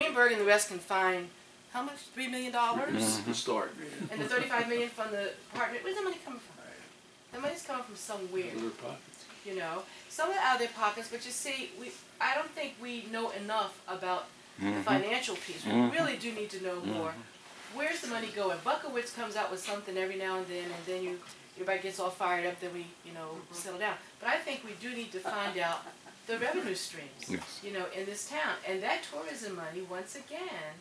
Greenberg and the rest can find, how much? $3 million? To start. And the $35 million from the partner. Where's the money coming from? The money's coming from somewhere. Their pockets. You know, some of it out of their pockets, but you see, I don't think we know enough about the financial piece. We really do need to know more. Where's the money going? Buckowitz comes out with something every now and then everybody gets all fired up, then we, settle down. But I think we do need to find out the revenue streams, in this town. And that tourism money, once again,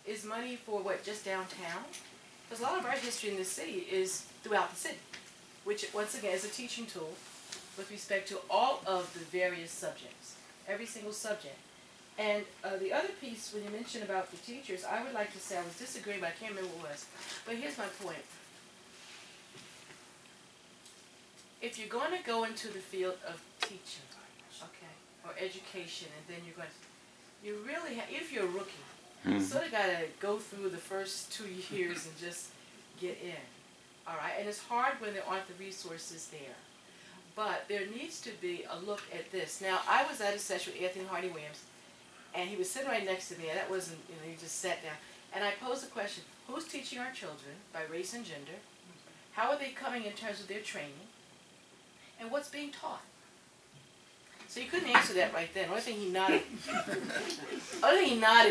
is money for what, just downtown? Because a lot of our history in this city is throughout the city, which, once again, is a teaching tool with respect to all of the various subjects, every single subject. And the other piece, when you mentioned about the teachers, I would like to say, I was disagreeing, but I can't remember what it was. But here's my point. If you're going to go into the field of teaching, or education, and then you're going to, you really have, if you're a rookie, you sort of got to go through the first 2 years and just get in. All right? And it's hard when there aren't the resources there. But there needs to be a look at this. Now, I was at a session with Anthony Hardy Williams, and he was sitting right next to me, and that wasn't, he just sat down. And I posed the question, who's teaching our children by race and gender? How are they coming in terms of their training? And what's being taught? So you couldn't answer that right then. The only thing he nodded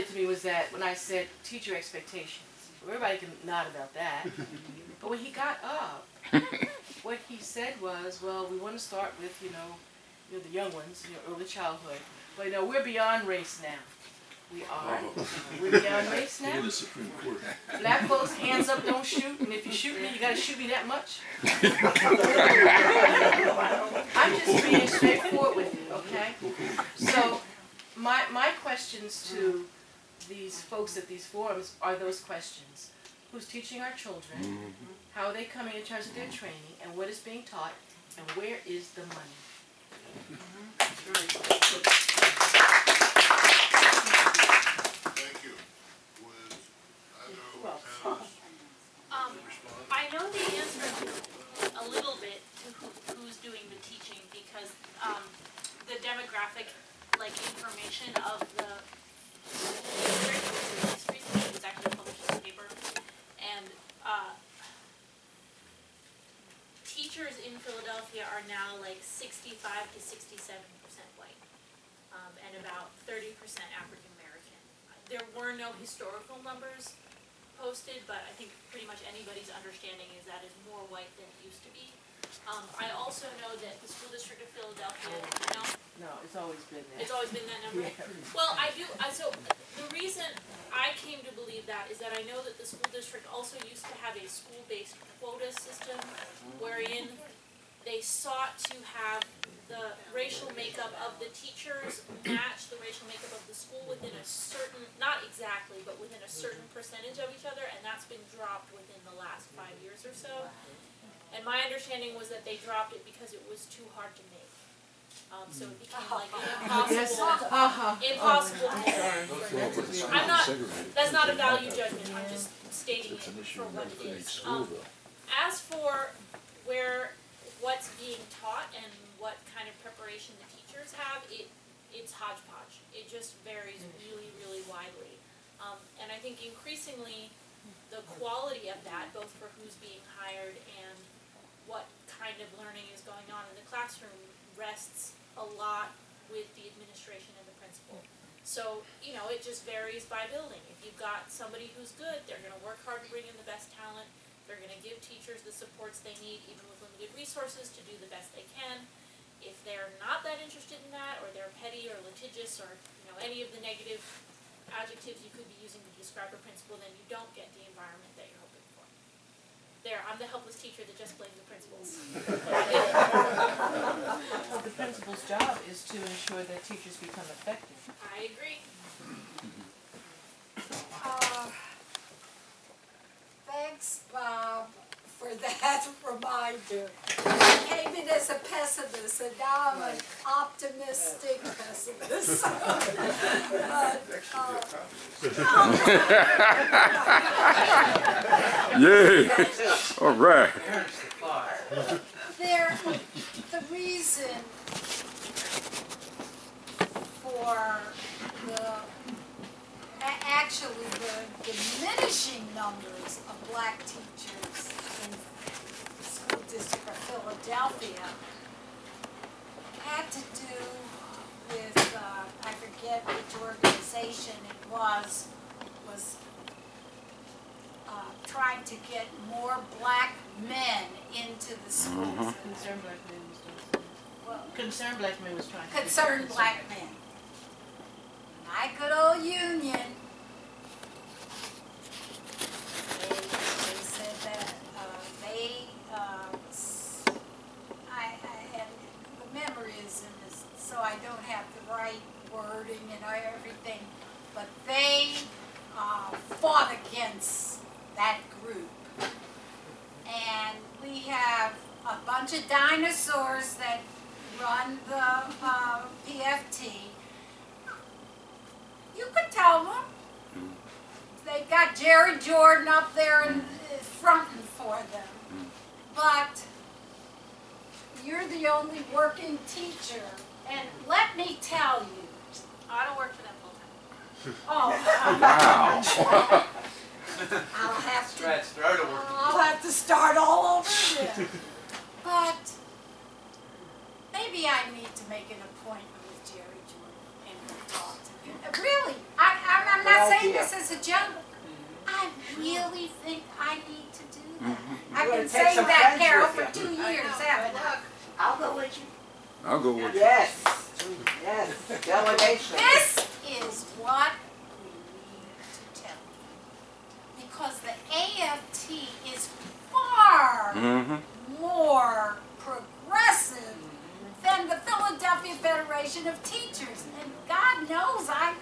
to me was that when I said teacher expectations. Well, everybody can nod about that. But when he got up, what he said was, well, we want to start with, the young ones, early childhood. But we're beyond race now. We are. We're beyond race now. In the Supreme Court. Black folks, hands up, don't shoot. And if you shoot me, you got to shoot me that much. I'm just being straightforward with you, okay? So my questions to these folks at these forums are those questions. Who's teaching our children? How are they coming in terms of their training? And what is being taught? And where is the money? I know the answer a little bit to who's doing the teaching because the demographic, information of the district recently was actually published in the paper, and teachers in Philadelphia are now 65 to 67% white, and about 30% African American. There were no historical numbers posted, but I think pretty much anybody's understanding is that is more white than it used to be. I also know that the School District of Philadelphia, No, it's always been that. It's always been that number? Yeah. Well, so the reason I came to believe that is that I know that the school district also used to have a school-based quota system wherein they sought to have the racial makeup of the teachers match the racial makeup of the school within a certain, not exactly, but within a certain percentage of each other, and that's been dropped within the last 5 years or so. And my understanding was that they dropped it because it was too hard to make. So it became impossible to make. That's not a value judgment, I'm just stating it for what it is. As for what's being taught and what kind of preparation the teachers have, it's hodgepodge. It just varies really, really widely. And I think increasingly the quality of that, both for who's being hired and what kind of learning is going on in the classroom, rests a lot with the administration and the principal. So, it just varies by building. If you've got somebody who's good, they're going to work hard to bring in the best talent. They're going to give teachers the supports they need, even with limited resources, to do the best they can. If they're not that interested in that, or they're petty or litigious, or any of the negative adjectives you could be using to describe a principal, then you don't get the environment that you're hoping for. There, I'm the helpless teacher that just blames the principals. Well, the principal's job is to ensure that teachers become effective. I agree. Thanks, Bob, for that reminder. I came in as a pessimist, and now I'm an optimistic pessimist. Yeah. All right. The reason for the actually the diminishing numbers of black teachers in the school district of Philadelphia had to do with, I forget which organization it was trying to get more black men into the schools. Concerned Black Men was doing something. Well, Concerned Black Men was trying to. concerned black men. My good old union, they said that and the memory is in this, so I don't have the right wording and everything, but they fought against that group. And we have a bunch of dinosaurs that run the PFT. You could tell them. They've got Jerry Jordan up there and fronting for them. But you're the only working teacher. And let me tell you. I don't work for them full time. Oh, Wow. I'll have to. Stretch, throw to work. I'll have to start all over again. But maybe I need to make an appointment with Jerry Jordan and we'll talk to him. Really, I'm not saying this as a joke. I really think I need to do that. I've been saying that, Carol, for 2 years, haven't I? I'll go with you. I'll go with you. Yes, yes, delegation. This is what we need to tell you. Because the AFT is far more progressive than the Philadelphia Federation of Teachers. And God knows I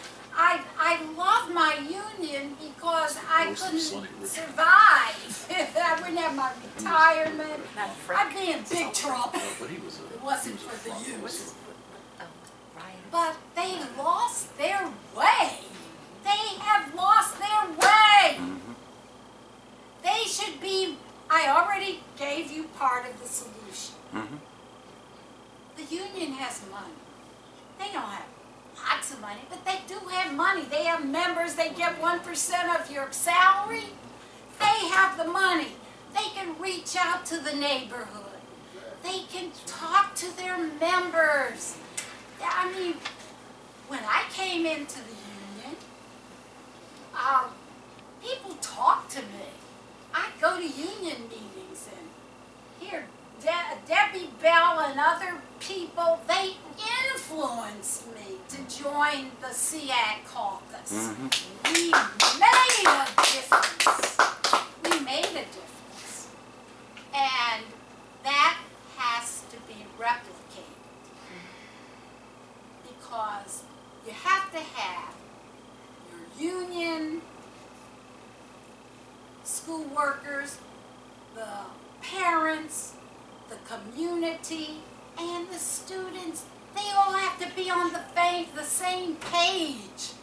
love my union because I couldn't survive. I wouldn't have my retirement. I'd be in big trouble. But he was It wasn't for the youth. Ryan. But they lost their way. They have lost their way. They should be, I already gave you part of the solution. The union has money. They don't have lots of money, but they do have money. They have members, they get 1% of your salary. They have the money. They can reach out to the neighborhood. They can talk to their members. I mean, when I came into the union, people talked to me. I go to union meetings and hear Debbie Bell and other people, they influenced me to join the SEAC caucus. We made a difference. We made a difference. And that has to be replicated. Because you have to have your union, school workers, the parents, the community, and the students. They all have to be on the same page.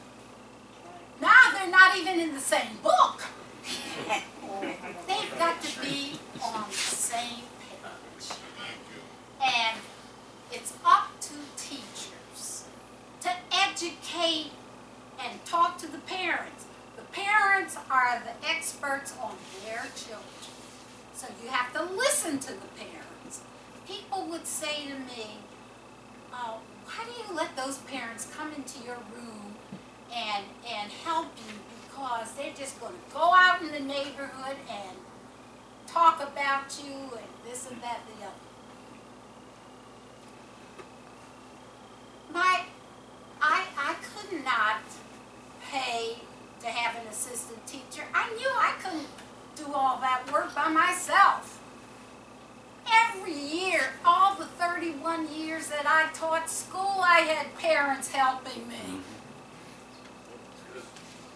Now they're not even in the same book. They've got to be on the same page. And it's up to teachers to educate and talk to the parents. The parents are the experts on their children. So you have to listen to the parents. People would say to me, why do you let those parents come into your room and help you, because they're just going to go out in the neighborhood and talk about you and this and that and the other. I could not pay to have an assistant teacher. I knew I couldn't do all that work by myself. Every year, all the 31 years that I taught school, I had parents helping me.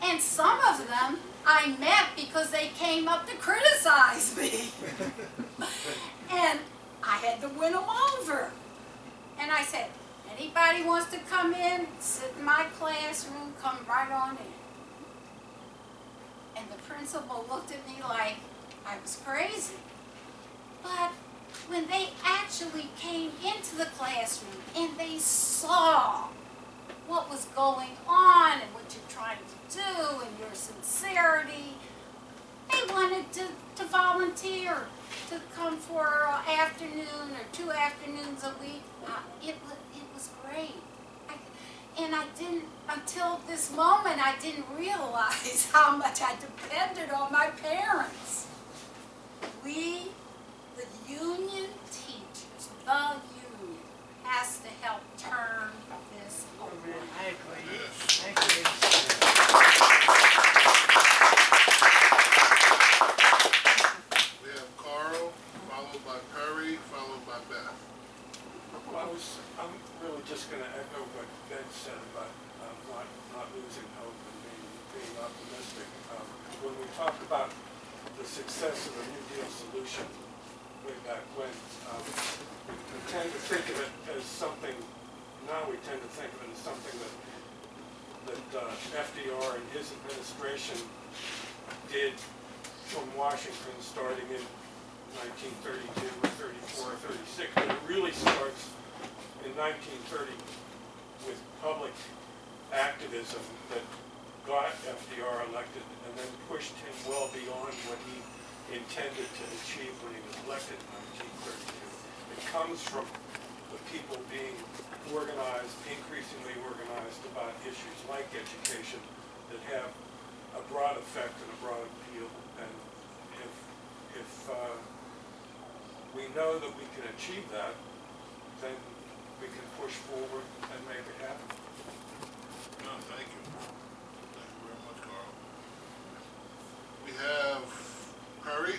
And some of them I met because they came up to criticize me. And I had to win them over. And I said, anybody wants to come in, sit in my classroom, come right on in. And the principal looked at me like I was crazy. But when they actually came into the classroom and they saw what was going on and what you're trying to do and your sincerity. They wanted to volunteer to come for an afternoon or 2 afternoons a week. It was great. And I didn't, until this moment, I didn't realize how much I depended on my parents. We, the union teachers, the union, has to help turn this around. I agree. I agree. We have Carl, followed by Perry, followed by Beth. Well, I'm really just going to echo what Ben said about not losing hope and being optimistic. When we talk about the success of the New Deal solution way back when, we tend to think of it as something, now we tend to think of it as something that FDR and his administration did from Washington starting in 1932 or 34 or 36, but it really starts in 1930 with public activism that got FDR elected and then pushed him well beyond what he intended to achieve when he was elected in 1932. It comes from the people being organized, increasingly organized about issues like education that have a broad effect and a broad appeal. And if we know that we can achieve that, then we can push forward and make it happen. No, thank you. Thank you very much, Carl. We have Perry.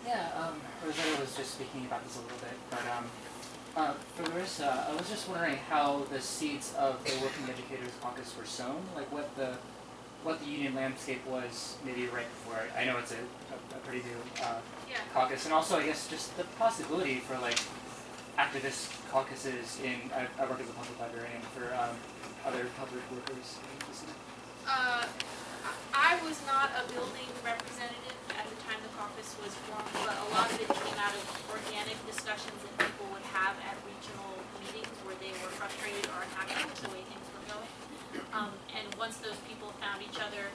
Yeah, Rosetta was just speaking about this a little bit, but for Larissa, I was just wondering how the seeds of the Working Educators Caucus were sown, like what the union landscape was maybe right before. I know it's a pretty new caucus, and also I guess just the possibility for like activist caucuses in, I work as a public librarian for other public workers in the city. I was not a building representative at the time the caucus was formed, but a lot of it came out of organic discussions that people would have at regional meetings where they were frustrated or unhappy with the way things were going. And once those people found each other,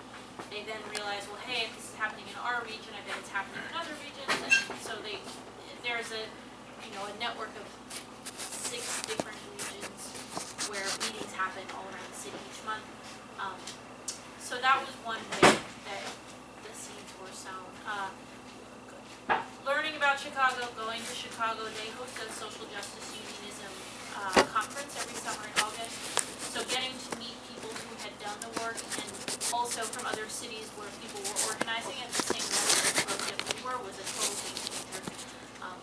they then realized, well, hey, if this is happening in our region, I bet it's happening in other regions. And so there's a network of 6 different regions where meetings happen all around the city each month. So that was one way that the seeds were sown. Learning about Chicago, going to Chicago, they host a social justice unionism conference every summer in August. So getting to meet people who had done the work and also from other cities where people were organizing at the same level that we were was a total game changer.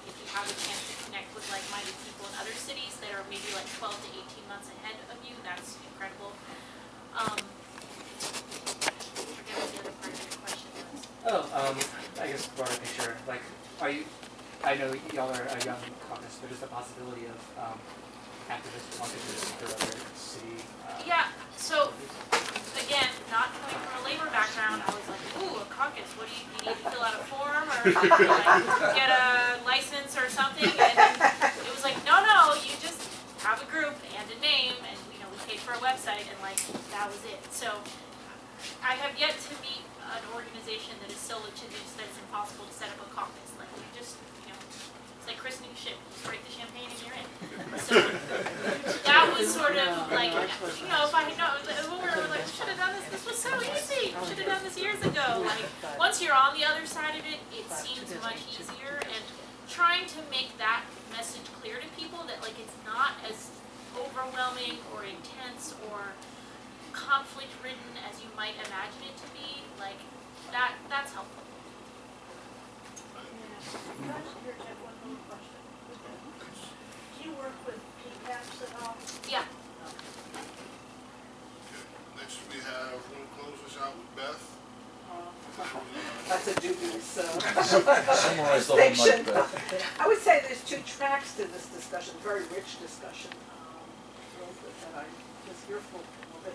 If you have a chance to connect with like-minded people in other cities that are maybe like 12 to 18 months ahead of you, that's incredible. I forget what the other part of your question was. I guess broader picture, like, I know y'all are a young caucus, but is the possibility of activist caucuses for other city? Yeah, so again, not coming from a labor background, I was like, ooh, a caucus, what do you need to fill out a form or like, get a license or something? And it was like, no, you just have a group and a name, and we paid for a website, and like that was it. So I have yet to meet an organization that is so litigious that it's impossible to set up a caucus. Like you just, it's like christening a ship. You just break the champagne and you're in. So that was sort of like, if I had known, we were like, should have done this. This was so easy. Should have done this years ago. Like once you're on the other side of it, it seems much easier. And trying to make that message clear to people that like it's not as overwhelming or intense or conflict ridden as you might imagine it to be, like that's helpful. Can I just interject one little question? Do you work with PCAPs at all? Yeah. Okay. Next we have, we're going to close this out with Beth. That's a dubious Summarize the whole night, distinction. Beth. I would say there's 2 tracks to this discussion, very rich discussion, that I was here for a little bit.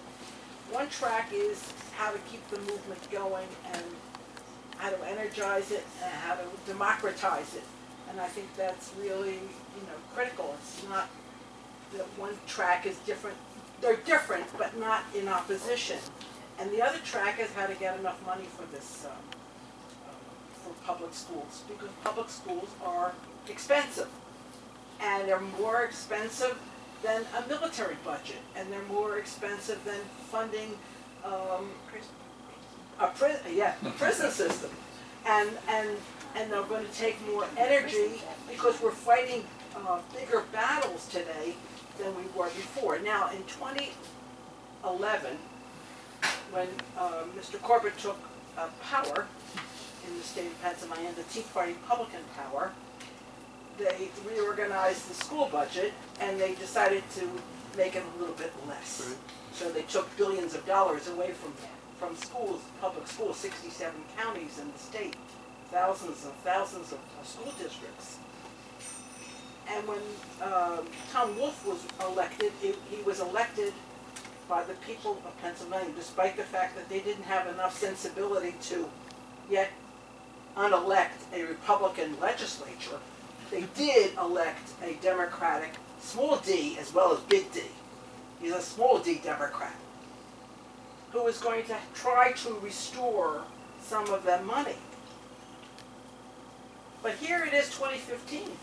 One track is how to keep the movement going and how to energize it and how to democratize it. And I think that's really, critical. It's not that one track is different they're different, but not in opposition. And the other track is how to get enough money for this, for public schools, because public schools are expensive. And they're more expensive than a military budget, and they're more expensive than funding a prison system. And they're going to take more energy because we're fighting bigger battles today than we were before. Now, in 2011, when Mr. Corbett took power in the state of Pennsylvania, the Tea Party Republican power, they reorganized the school budget and they decided to make it a little bit less. Right. So they took billions of dollars away from schools, public schools, 67 counties in the state, thousands and thousands of school districts. And when Tom Wolf was elected, he was elected by the people of Pennsylvania, despite the fact that they didn't have enough sensibility to yet unelect a Republican legislature. They did elect a Democratic, small d as well as big D. He's a small d Democrat who is going to try to restore some of that money. But here it is, 2015.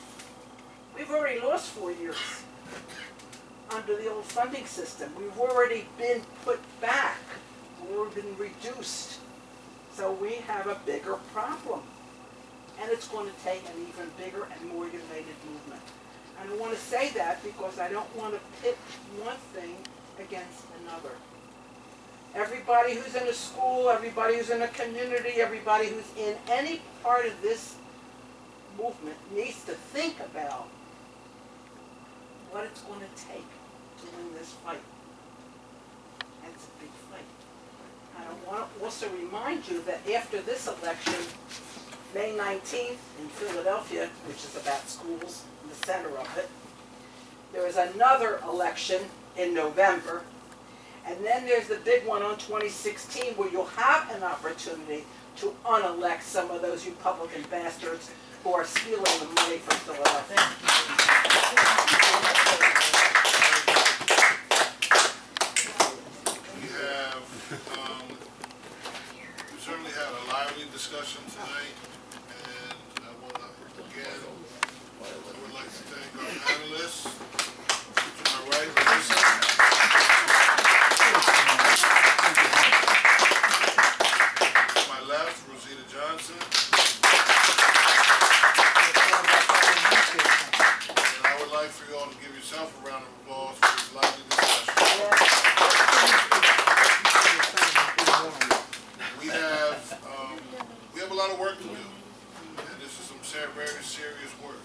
We've already lost 4 years under the old funding system. We've already been put back. We've been reduced. So we have a bigger problem. And it's going to take an even bigger and more united movement. And I want to say that because I don't want to pit one thing against another. Everybody who's in a school, everybody who's in a community, everybody who's in any part of this movement needs to think about what it's going to take to win this fight. And it's a big fight. And I want to also remind you that after this election, May 19th in Philadelphia, which is about schools, in the center of it, there is another election in November, and then there's the big one on 2016 where you'll have an opportunity to unelect some of those Republican bastards who are stealing the money from Philadelphia. We certainly had a lively discussion tonight, and I want to again, I would like to thank our panelists. To my right, Melissa. To my left, Rosita Johnson. And I would like for you all to give yourself a round of applause for this lively discussion. We have a lot of work to do, and this is some very serious work.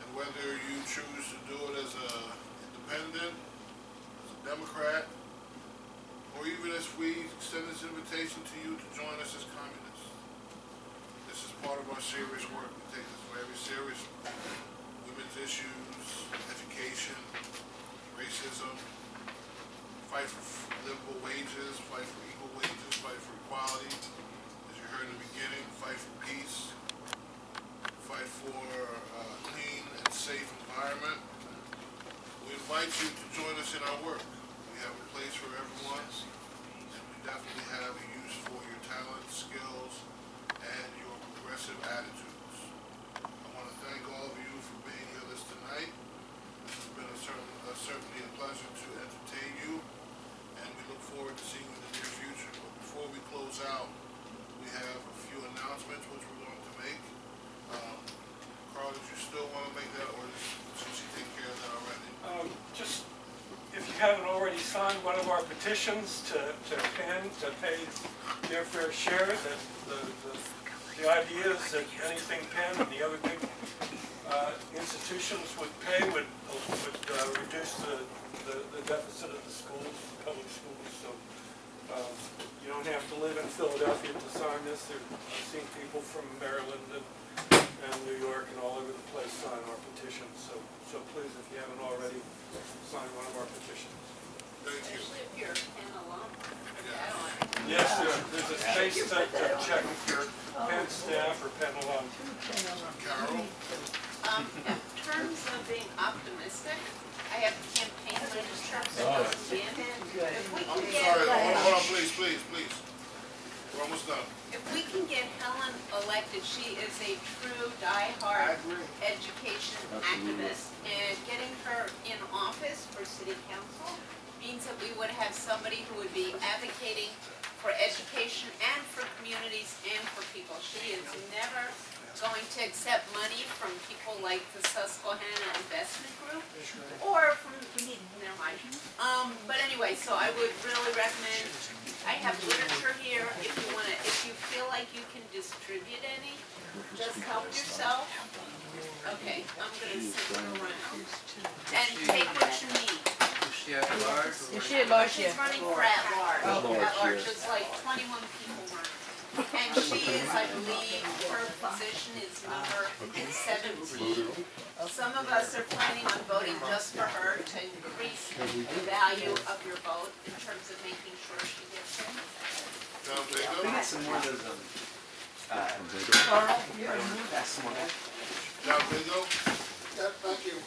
And whether you choose to do it as an independent, as a Democrat, or even as we extend this invitation to you to join us as communists, this is part of our serious work. We take this very seriously. Women's issues, education, racism, fight for livable wages, fight for equal wages, fight for equality. As you heard in the beginning, fight for peace, fight for a clean and safe environment. We invite you to join us in our work. We have a place for everyone, and we definitely have a use for your talents, skills, and your progressive attitudes. I want to thank all of you for being here tonight. This has been certainly a pleasure to entertain you, and we look forward to seeing you in the near future. But before we close out, we have a few announcements which we're going to make. Carl, did you still want to make that, or should she take care of that already? Just, if you haven't already signed one of our petitions to PEN, to pay their fair share, that the idea is that anything PEN and the other big institutions would pay would reduce the deficit of the schools, public schools. So you don't have to live in Philadelphia to sign this. I've seen people from Maryland and New York and all over the place sign our petition. So please, if you haven't already, sign one of our petitions. Thank you. Especially if you're an alum. Yes, there's a space to check if you're PEN staff or PEN alum. Carol? terms of being optimistic, I have campaign literature that goes in. If we I'm can sorry, get, hold on, please. We're almost done. if we can get Helen elected, she is a true diehard education activist. And getting her in office for city council means that we would have somebody who would be advocating for education and for communities and for people. She is never going to accept money from people like the Susquehanna Investment Group or from, never mind. But anyway, so I would really recommend, I have literature here if you want to, if you feel like you can distribute any, just help yourself. Okay, I'm going to sit around and take what you need. Is she at large? She's running for at large. At large, there's like 21 people running. And she is, I believe, her position is number 17. Some of us are planning on voting just for her to increase the value of your vote in terms of making sure she gets in. John Bago? We got some more of those, that's some more. John Bago? Yeah, thank you.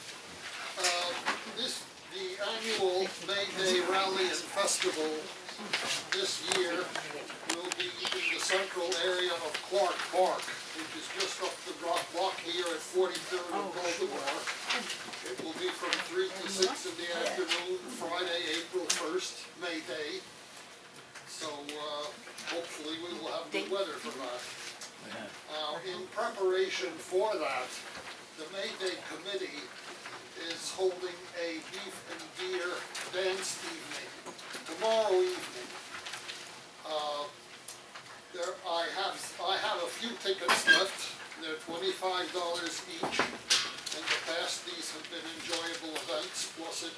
The annual May Day Rally and Festival this year will be in the central area of Clark Park, which is just up the block here at 43rd and Baltimore. It will be from 3 to 6 in the afternoon, Friday, April 1st, May Day. So hopefully we will have good weather for that. In preparation for that, the May Day Committee is holding a beef and deer dance evening tomorrow evening. I have a few tickets left. They're $25 each. In the past, these have been enjoyable events. Plus, it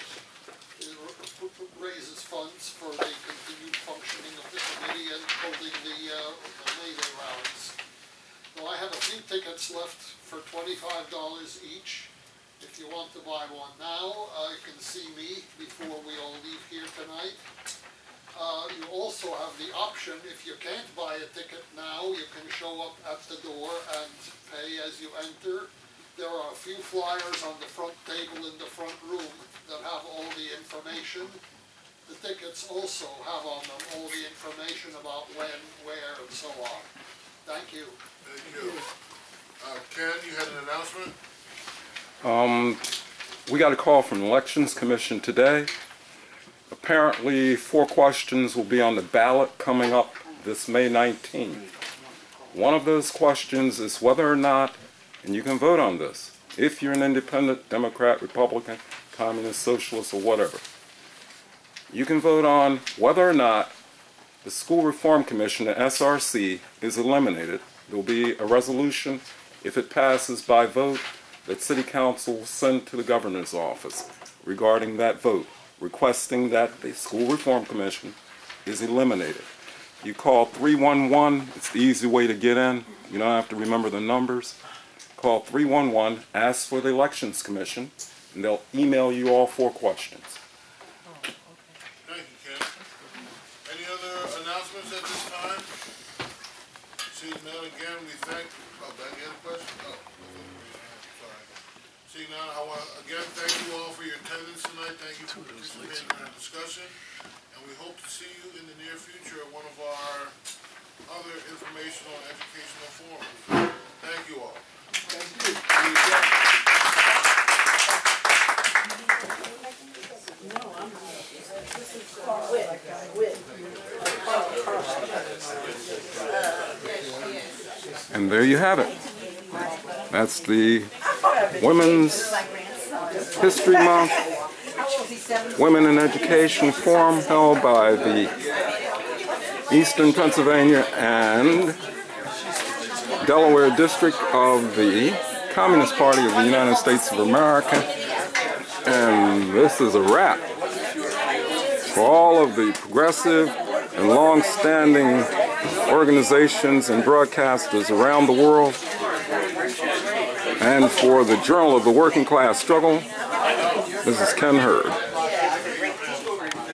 raises funds for the continued functioning of the committee and holding the May Day rallies. So I have a few tickets left for $25 each. If you want to buy one now, you can see me before we all leave here tonight. You also have the option, if you can't buy a ticket now, you can show up at the door and pay as you enter. There are a few flyers on the front table in the front room that have all the information. The tickets also have on them all the information about when, where, and so on. Thank you. Thank you. Ken, you had an announcement? We got a call from the Elections Commission today. Apparently 4 questions will be on the ballot coming up this May 19th. One of those questions is whether or not, and you can vote on this, if you're an independent, Democrat, Republican, Communist, Socialist, or whatever, you can vote on whether or not the School Reform Commission, the SRC, is eliminated. There will be a resolution, if it passes by vote, that City Council will send to the Governor's office regarding that vote, requesting that the School Reform Commission is eliminated. You call 311, it's the easy way to get in. You don't have to remember the numbers. Call 311, ask for the Elections Commission, and they'll email you all 4 questions. Thank you, Ken. Any other announcements at this time? Seeing none, again, we thank, Ben, you had a question? Oh, sorry. Seeing none, I want to again thank you all for your attendance tonight. Thank you for participating in our discussion. And we hope to see you in the near future at one of our other informational and educational forums. Thank you all. Thank you. And there you have it. That's the Women's History Month Women in Education Forum held by the Eastern Pennsylvania and Delaware District of the Communist Party of the United States of America. And this is a wrap for all of the progressive and long-standing organizations and broadcasters around the world, and for the Journal of the Working Class Struggle. This is Ken Hurd.